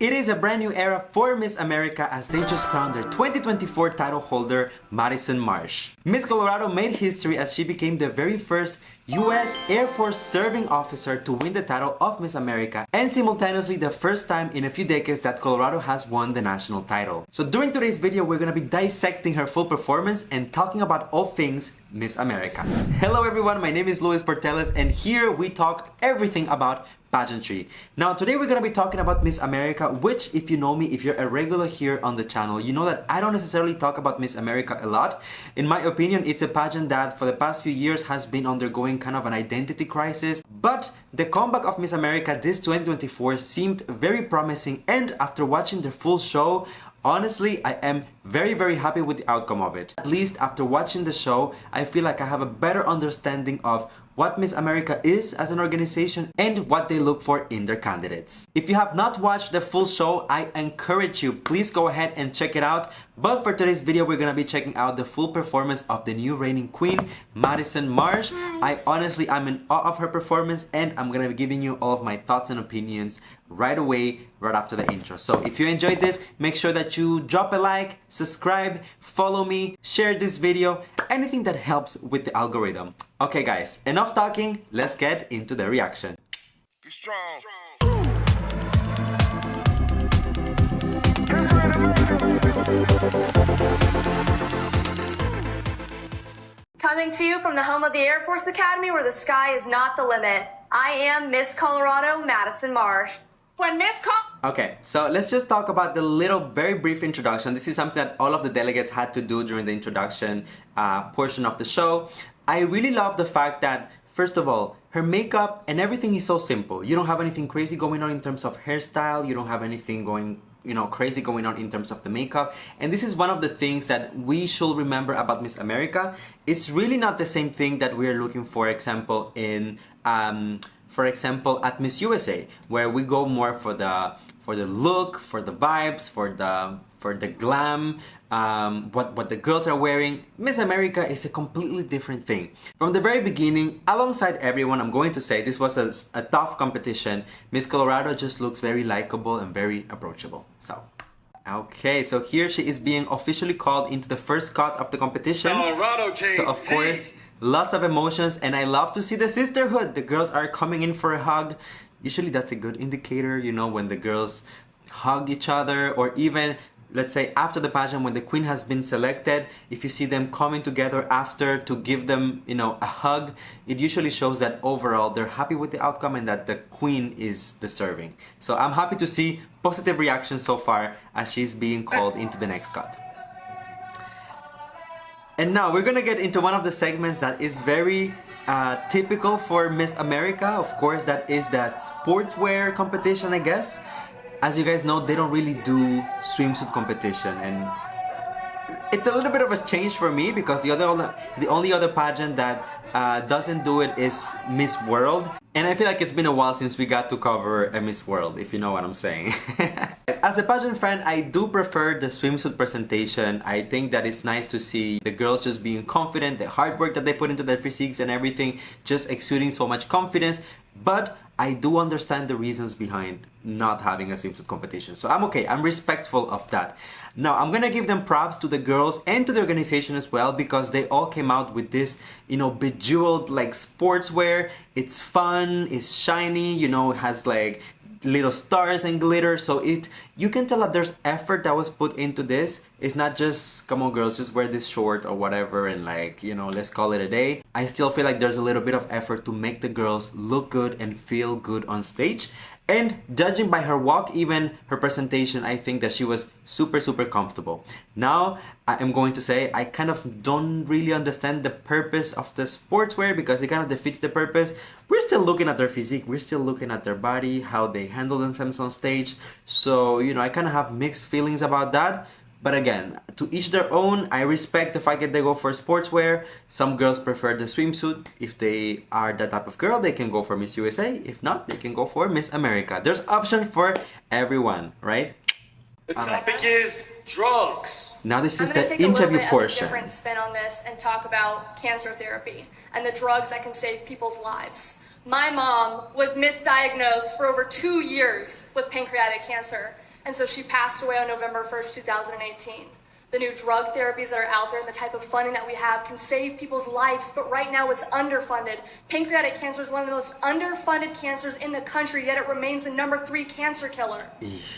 It is a brand new era for Miss America as they just crowned their 2024 title holder, Madison Marsh. Miss Colorado made history as she became the very first U.S. Air Force serving officer to win the title of Miss America and simultaneously the first time in a few decades that Colorado has won the national title. So during today's video, we're gonna be dissecting her full performance and talking about all things Miss America. Hello everyone, my name is Portelles and here we talk everything about pageantry. Now today we're going to be talking about Miss America, which if you know me, if you're a regular here on the channel, you know that I don't necessarily talk about Miss America a lot. In my opinion, it's a pageant that for the past few years has been undergoing kind of an identity crisis, but the comeback of Miss America this 2024 seemed very promising, and after watching the full show, honestly, I am very happy with the outcome of it. At least after watching the show, I feel like I have a better understanding of what Miss America is as an organization and what they look for in their candidates. If you have not watched the full show, I encourage you, please go ahead and check it out. But for today's video, we're gonna be checking out the full performance of the new reigning queen, Madison Marsh. I'm in awe of her performance and I'm gonna be giving you all of my thoughts and opinions right away, right after the intro. So if you enjoyed this, make sure that you drop a like, subscribe, follow me, share this video, anything that helps with the algorithm. Okay guys, enough talking, let's get into the reaction. Be strong. Coming to you from the home of the Air Force Academy where the sky is not the limit, I am Miss Colorado, Madison Marsh. Okay, so let's just talk about the very brief introduction. This is something that all of the delegates had to do during the introduction portion of the show. I really love the fact that, first of all, her makeup and everything is so simple. You don't have anything crazy going on in terms of hairstyle. You don't have anything crazy going on in terms of the makeup. And this is one of the things that we should remember about Miss America. It's really not the same thing that we're looking for example in at Miss USA, where we go more for the look, for the vibes, for the glam, what the girls are wearing. Miss America is a completely different thing. From the very beginning, alongside everyone, I'm going to say this was a tough competition. Miss Colorado just looks very likable and very approachable. So, okay, so here she is being officially called into the first cut of the competition. Colorado King. So of course, lots of emotions, and I love to see the sisterhood. The girls are coming in for a hug. Usually that's a good indicator, you know, when the girls hug each other, or even, let's say, after the pageant, when the queen has been selected, if you see them coming together after to give them, you know, a hug, it usually shows that overall they're happy with the outcome and that the queen is deserving. So I'm happy to see positive reactions so far as she's being called into the next cut. And now we're gonna get into one of the segments that is very typical for Miss America. Of course, that is the sportswear competition, I guess. As you guys know, they don't really do swimsuit competition, and it's a little bit of a change for me because the only other pageant that doesn't do it is Miss World. And I feel like it's been a while since we got to cover a Miss World, if you know what I'm saying. As a pageant fan, I do prefer the swimsuit presentation. I think that it's nice to see the girls just being confident, the hard work that they put into their physiques and everything, just exuding so much confidence. But I do understand the reasons behind not having a swimsuit competition. So I'm okay, I'm respectful of that. Now, I'm gonna give them props to the girls and to the organization as well, because they all came out with this, you know, bejeweled like sportswear. It's fun, it's shiny, you know, it has like little stars and glitter, so you can tell that there's effort that was put into this. It's not just, come on girls, just wear this short or whatever and like, you know, let's call it a day. I still feel like there's a little bit of effort to make the girls look good and feel good on stage. And judging by her walk, even her presentation, I think that she was super comfortable. Now, I am going to say I kind of don't really understand the purpose of the sportswear because it kind of defeats the purpose. We're still looking at their physique, we're still looking at their body, how they handle themselves on stage. So, you know, I kind of have mixed feelings about that. But again, to each their own. I respect the fact that they go for sportswear. Some girls prefer the swimsuit. If they are that type of girl, they can go for Miss USA. If not, they can go for Miss America. There's option for everyone, right? The topic is drugs. Now this is I'm gonna the take interview a little bit portion. of a different spin on this and talk about cancer therapy and the drugs that can save people's lives. My mom was misdiagnosed for over 2 years with pancreatic cancer. And so she passed away on November 1st, 2018. The new drug therapies that are out there and the type of funding that we have can save people's lives, but right now it's underfunded. Pancreatic cancer is one of the most underfunded cancers in the country, yet it remains the #3 cancer killer.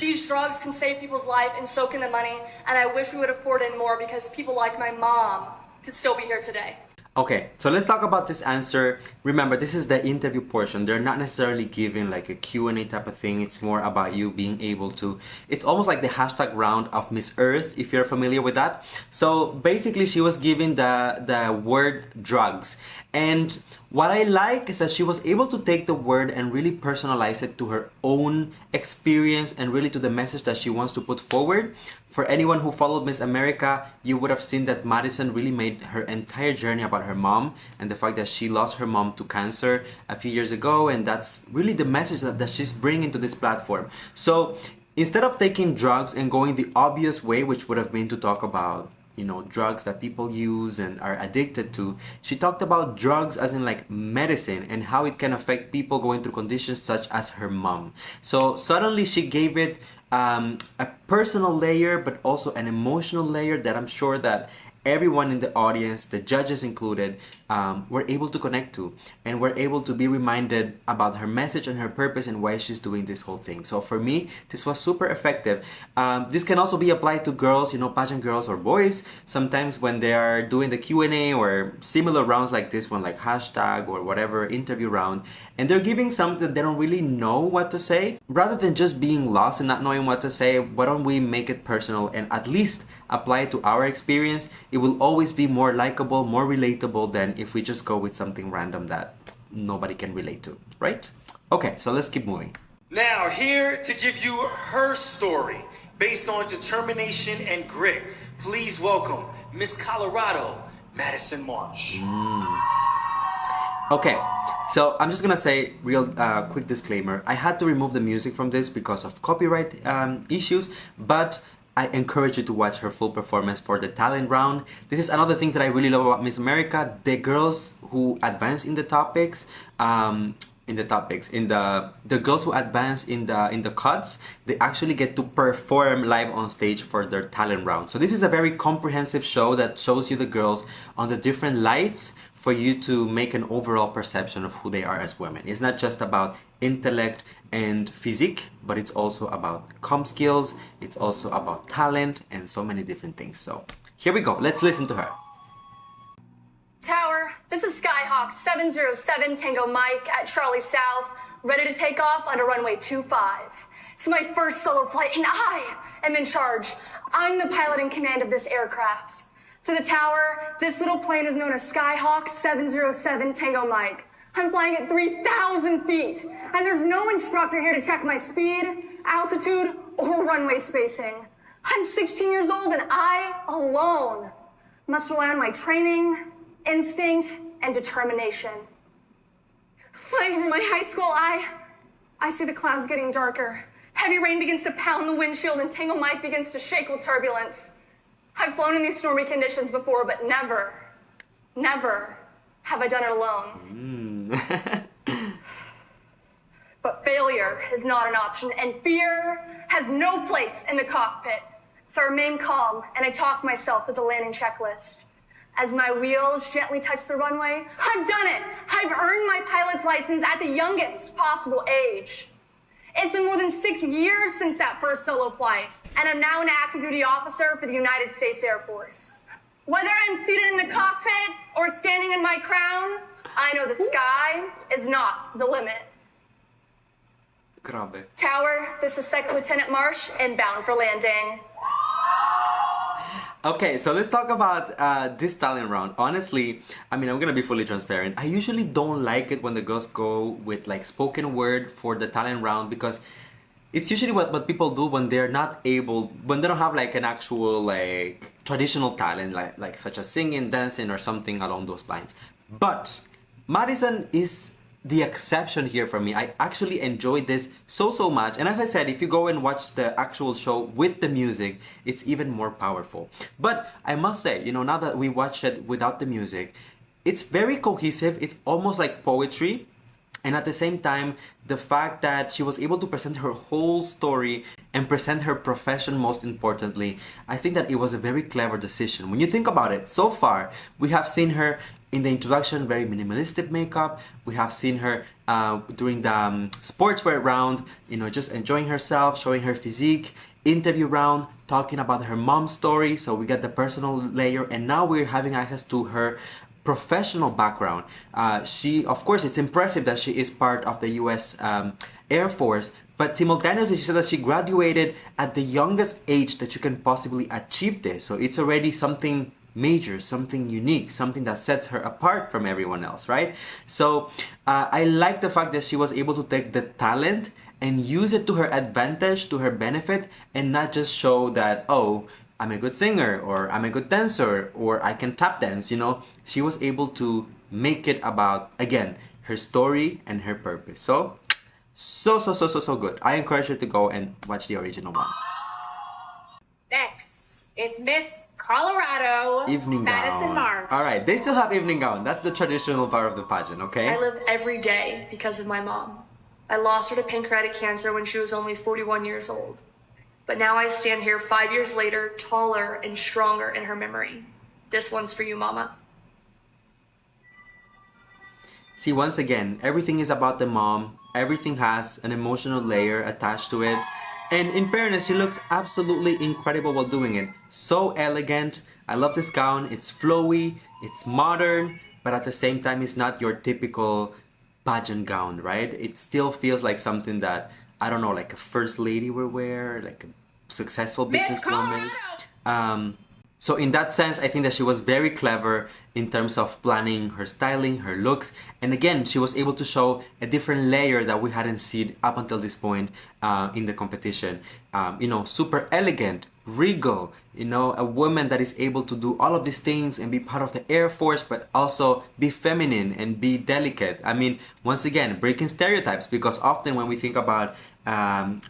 These drugs can save people's life, and so can the money, and I wish we would have poured in more because people like my mom could still be here today. Okay, so let's talk about this answer. Remember, this is the interview portion. They're not necessarily giving like a Q&A type of thing. It's more about you being able to... It's almost like the hashtag round of Miss Earth, if you're familiar with that. So basically, she was giving the word drugs. And what I like is that she was able to take the word and really personalize it to her own experience and really to the message that she wants to put forward. For anyone who followed Miss America, you would have seen that Madison really made her entire journey about her mom and the fact that she lost her mom to cancer a few years ago, and that's really the message that she's bringing to this platform. So instead of taking drugs and going the obvious way, which would have been to talk about, you know, drugs that people use and are addicted to, she talked about drugs as in like medicine and how it can affect people going through conditions such as her mom. So suddenly she gave it a personal layer, but also an emotional layer that I'm sure that everyone in the audience, the judges included, were able to connect to, and were able to be reminded about her message and her purpose and why she's doing this whole thing. So for me, this was super effective. This can also be applied to girls, you know, pageant girls or boys. Sometimes when they are doing the Q&A or similar rounds like this one, like hashtag or whatever interview round, and they're giving something that they don't really know what to say, rather than just being lost and not knowing what to say, why don't we make it personal and at least apply it to our experience? It will always be more likable, more relatable than if we just go with something random that nobody can relate to, right? Okay, so let's keep moving. Now, here to give you her story based on determination and grit, please welcome Miss Colorado, Madison Marsh. Okay, so I'm just gonna say real quick disclaimer. I had to remove the music from this because of copyright issues, but I encourage you to watch her full performance for the talent round. This is another thing that I really love about Miss America. The girls who advance in the topics, the girls who advance in the cuts, they actually get to perform live on stage for their talent round. So this is a very comprehensive show that shows you the girls on the different lights for you to make an overall perception of who they are as women. It's not just about intellect and physique, but it's also about comm skills, it's also about talent, and so many different things. So here we go, let's listen to her. Tower, this is Skyhawk 707 Tango Mike at Charlie South, ready to take off onto runway 25. It's my first solo flight and I am in charge. I'm the pilot in command of this aircraft. To the tower, this little plane is known as Skyhawk 707 Tango Mike. I'm flying at 3,000 feet, and there's no instructor here to check my speed, altitude, or runway spacing. I'm 16 years old, and I, alone, must rely on my training, instinct, and determination. Flying over my high school, I see the clouds getting darker. Heavy rain begins to pound the windshield, and Tango Mike begins to shake with turbulence. I've flown in these stormy conditions before, but never have I done it alone. But failure is not an option, and fear has no place in the cockpit. So I remain calm, and I talk myself with the landing checklist. As my wheels gently touch the runway, I've done it! I've earned my pilot's license at the youngest possible age. It's been more than 6 years since that first solo flight, and I'm now an active duty officer for the United States Air Force. Whether I'm seated in the cockpit or standing in my crown, I know the sky is not the limit. Grabe. Tower, this is Second Lieutenant Marsh, inbound for landing. Okay, so let's talk about this talent round. Honestly, I mean, I'm gonna be fully transparent. I usually don't like it when the girls go with like spoken word for the talent round, because it's usually what people do when they're not able, when they don't have like an actual like traditional talent, like such as singing, dancing, or something along those lines. But Madison is the exception here for me. I actually enjoyed this so much, and as I said, if you go and watch the actual show with the music, it's even more powerful. But I must say, you know, now that we watched it without the music, it's very cohesive. It's almost like poetry. And at the same time, the fact that she was able to present her whole story and present her profession most importantly, I think that it was a very clever decision. When you think about it, so far, we have seen her in the introduction, very minimalistic makeup. We have seen her during the sportswear round, just enjoying herself, showing her physique. Interview round, talking about her mom's story, so we get the personal layer, and now we're having access to her professional background. Of course, it's impressive that she is part of the US Air Force, but simultaneously she said that she graduated at the youngest age that you can possibly achieve this. So it's already something major, something unique, something that sets her apart from everyone else, right? So I like the fact that she was able to take the talent and use it to her advantage, to her benefit, and not just show that, oh, I'm a good singer, or I'm a good dancer, or I can tap dance, She was able to make it about, again, her story and her purpose. So good. I encourage you to go and watch the original one. Next is Miss Colorado, Evening Madison gown. Marsh. All right, they still have evening gown. That's the traditional part of the pageant, okay? I live every day because of my mom. I lost her to pancreatic cancer when she was only 41 years old. But now I stand here 5 years later, taller and stronger in her memory. This one's for you, Mama. See, once again, everything is about the mom. Everything has an emotional layer attached to it. And in fairness, she looks absolutely incredible while doing it. So elegant. I love this gown. It's flowy, it's modern, but at the same time, it's not your typical pageant gown, right? It still feels like something that, I don't know, like a first lady would wear, like a successful businesswoman. So in that sense, I think that she was very clever in terms of planning her styling, her looks. And again, she was able to show a different layer that we hadn't seen up until this point in the competition. Super elegant, regal, a woman that is able to do all of these things and be part of the Air Force, but also be feminine and be delicate. I mean, once again, breaking stereotypes, because often when we think about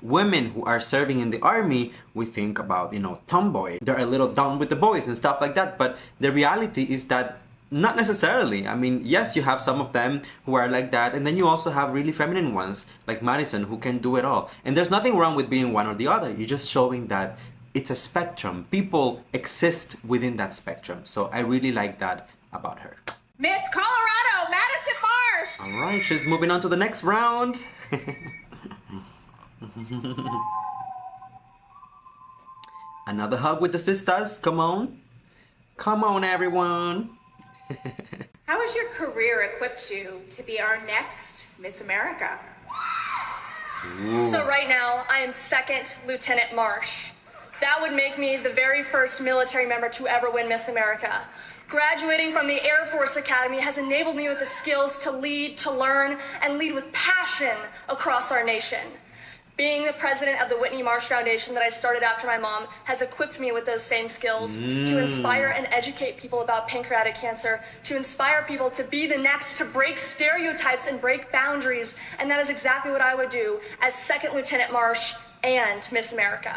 women who are serving in the army, we think about, tomboy. They're a little down with the boys and stuff like that. But the reality is that not necessarily. I mean, yes, you have some of them who are like that, and then you also have really feminine ones like Madison who can do it all. And there's nothing wrong with being one or the other. You're just showing that it's a spectrum. People exist within that spectrum. So I really like that about her. Miss Colorado, Madison Marsh. All right, she's moving on to the next round. Another hug with the sisters. Come on, everyone. How has your career equipped you to be our next Miss America? Ooh. So right now, I am 2nd Lieutenant Marsh. That would make me the very first military member to ever win Miss America. Graduating from the Air Force Academy has enabled me with the skills to lead, to learn, and lead with passion across our nation. Being the president of the Whitney Marsh Foundation that I started after my mom has equipped me with those same skills to inspire and educate people about pancreatic cancer, to inspire people to be the next, to break stereotypes and break boundaries. And that is exactly what I would do as 2nd Lieutenant Marsh and Miss America.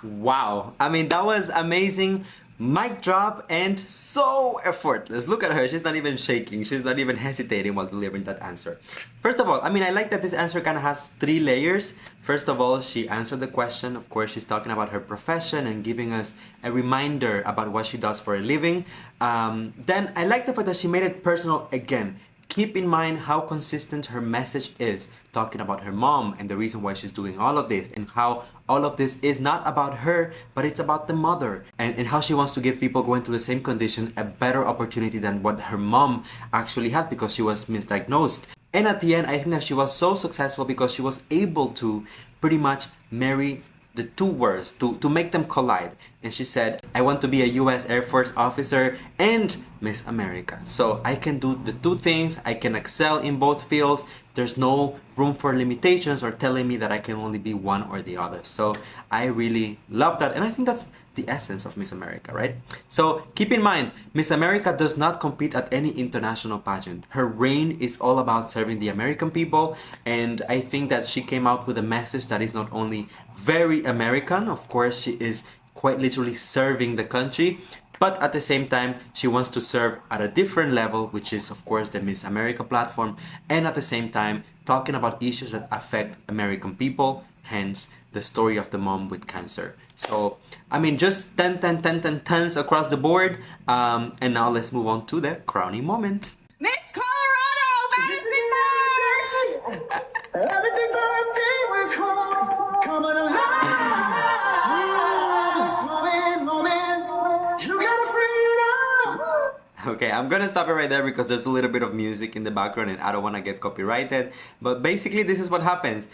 Wow. I mean, that was amazing. Mic drop and so effortless. Look at her. She's not even shaking. She's not even hesitating while delivering that answer. First of all, I mean, I like that this answer kind of has 3 layers. First of all, she answered the question. Of course, she's talking about her profession and giving us a reminder about what she does for a living. Then I like the fact that she made it personal again. Keep in mind how consistent her message is, talking about her mom and the reason why she's doing all of this, and how all of this is not about her, but it's about the mother, and how she wants to give people going through the same condition a better opportunity than what her mom actually had because she was misdiagnosed. And at the end, I think that she was so successful because she was able to pretty much marry the 2 words, to make them collide. And she said, I want to be a US Air Force officer and Miss America. So I can do the 2 things. I can excel in both fields. There's no room for limitations or telling me that I can only be one or the other. So I really love that. And I think that's the essence of Miss America, right? So keep in mind, Miss America does not compete at any international pageant. Her reign is all about serving the American people. And I think that she came out with a message that is not only very American, of course, she is quite literally serving the country, but at the same time, she wants to serve at a different level, which is, of course, the Miss America platform, and at the same time, talking about issues that affect American people, hence the story of the mom with cancer. So, I mean, just 10, 10, 10, 10, 10s across the board. And now let's move on to the crowning moment. Miss Colorado, Madison Marsh! Everything gonna stay with home, coming alive. This moment, you got freedom. Okay, I'm gonna stop it right there because there's a little bit of music in the background and I don't want to get copyrighted. But basically, this is what happens.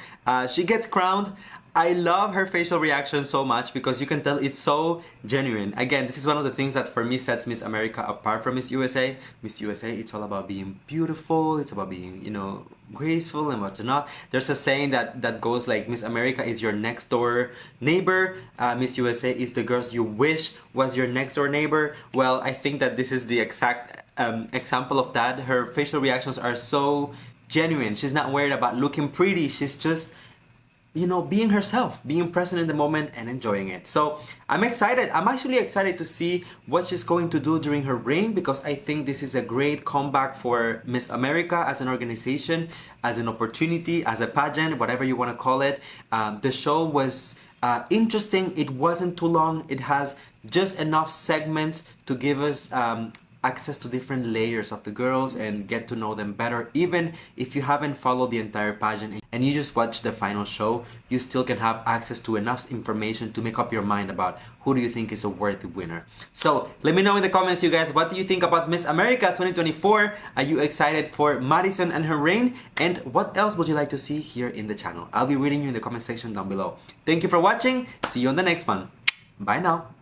She gets crowned. I love her facial reaction so much because you can tell it's so genuine. Again, this is one of the things that for me sets Miss America apart from Miss USA. Miss USA, it's all about being beautiful. It's about being, you know, graceful and whatnot. There's a saying that goes like, Miss America is your next door neighbor. Miss USA is the girls you wish was your next door neighbor. Well, I think that this is the exact example of that. Her facial reactions are so genuine. She's not worried about looking pretty. She's just, you know, being herself, being present in the moment and enjoying it. So I'm excited. I'm actually excited to see what she's going to do during her reign because I think this is a great comeback for Miss America as an organization, as an opportunity, as a pageant, whatever you want to call it. The show was interesting. It wasn't too long. It has just enough segments to give us access to different layers of the girls and get to know them better. Even if you haven't followed the entire pageant and you just watch the final show, you still can have access to enough information to make up your mind about who do you think is a worthy winner. So let me know in the comments, you guys, what do you think about Miss America 2024? Are you excited for Madison and her reign? And what else would you like to see here in the channel? I'll be reading you in the comment section down below. Thank you for watching. See you on the next one. Bye now.